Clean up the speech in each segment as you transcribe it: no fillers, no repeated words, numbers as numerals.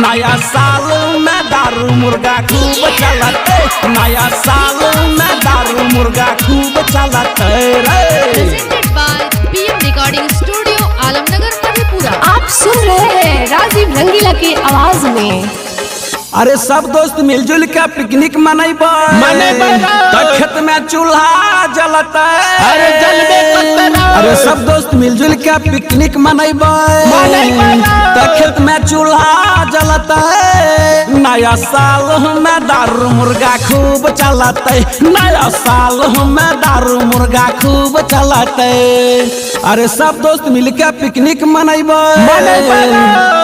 नया साल में दारू मुर्गा खूब चलते, नया साल में दारू मुर्गा खूब चलते रे। Presented by PM recording studio Alamnagar Madhepura. आप सुन रहे हैं राजीव रंगीला की आवाज में। अरे सब दोस्त मिलजुल के पिकनिक मनेबे तो खेत में चूल्हा जलता। अरे सब दोस्त मिलजुल के पिकनिक मनेबे तो खेत में चूल्हा जलता। नया साल में दारू मुर्गा खूब चलते, नया साल में दारू मुर्गा खूब चलते। अरे सब दोस्त मिल के पिकनिक मनेबे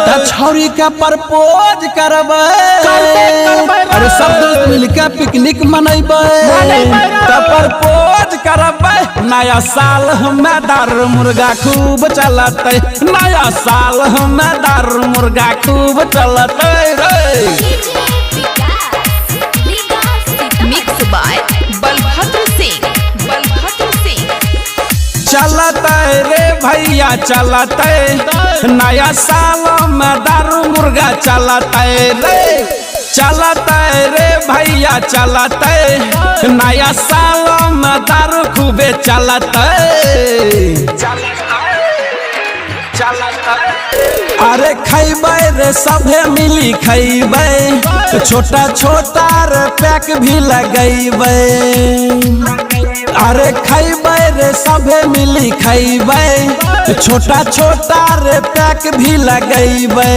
तो छौरी के प्रपोज करबे। अरे सब दोस्त मिलकर पिकनिक मनेबे तो प्रपोज करबे। नया साल में दारू मुर्गा खूब चलते, नया साल में दारू मुर्गा खूब चलते रे। Mix by Balbhadra Singh. चलते रे भैया चलते, नया साल में दारू मुर्गा चलते रे। चलते रे भैया चलते, नया साल में दारू खूबे चलते। अरे खैबे रे सभे मिली खैबे, छोटा छोटा रे पैक भी लगैबे। अरे खैबे रे सभे मिली खैबे, छोटा छोटा रे पैक भी लगैबे।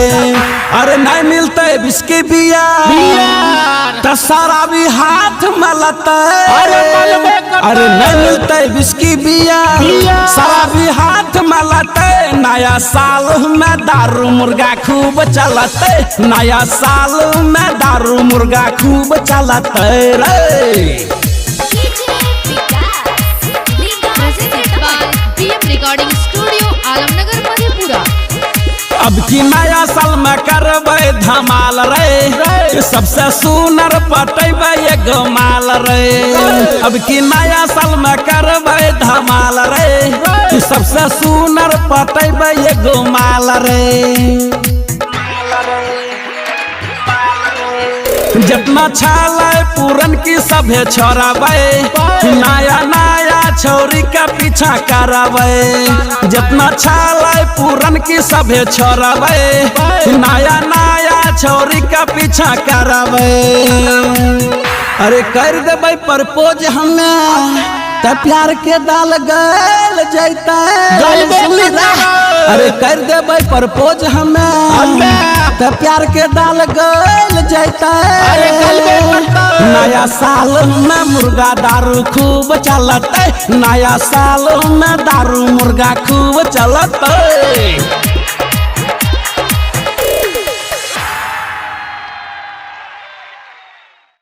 अरे नहीं मिलते बिस्की बिया तो सारा भी हाथ मलते। अरे नहीं मिलते बिस्की बिया सारा भी हाथ मलते। नया साल में दारू मुर्गा खूब चलते, नया साल में दारू मुर्गा खूब चलते रे। PM recording studio Alamnagar Madhepura. अब की नया साल में करबे धमाल रे, सबसे सुनर पटेबे एगो माल रे। अब की नया साल में करबे धमाल रे, सबसे सुनर पटेबे एगो माल रे। जितना छाले पूरन की सभे छोड़ाबे, नया नया छौरी का पीछा करबे। जितना छाले पूरन की सभे छोड़ाबे, नया नया छौरी का पीछा करबे। अरे कर देबे प्रपोज हमें तो प्यार के दाल गल जैते। अरे कर देबे प्रपोज हमें तो प्यार के दाल गल जैते। नया साल में मुर्गा दारू खूब चलते, नया साल में दारू मुर्गा खूब चलते।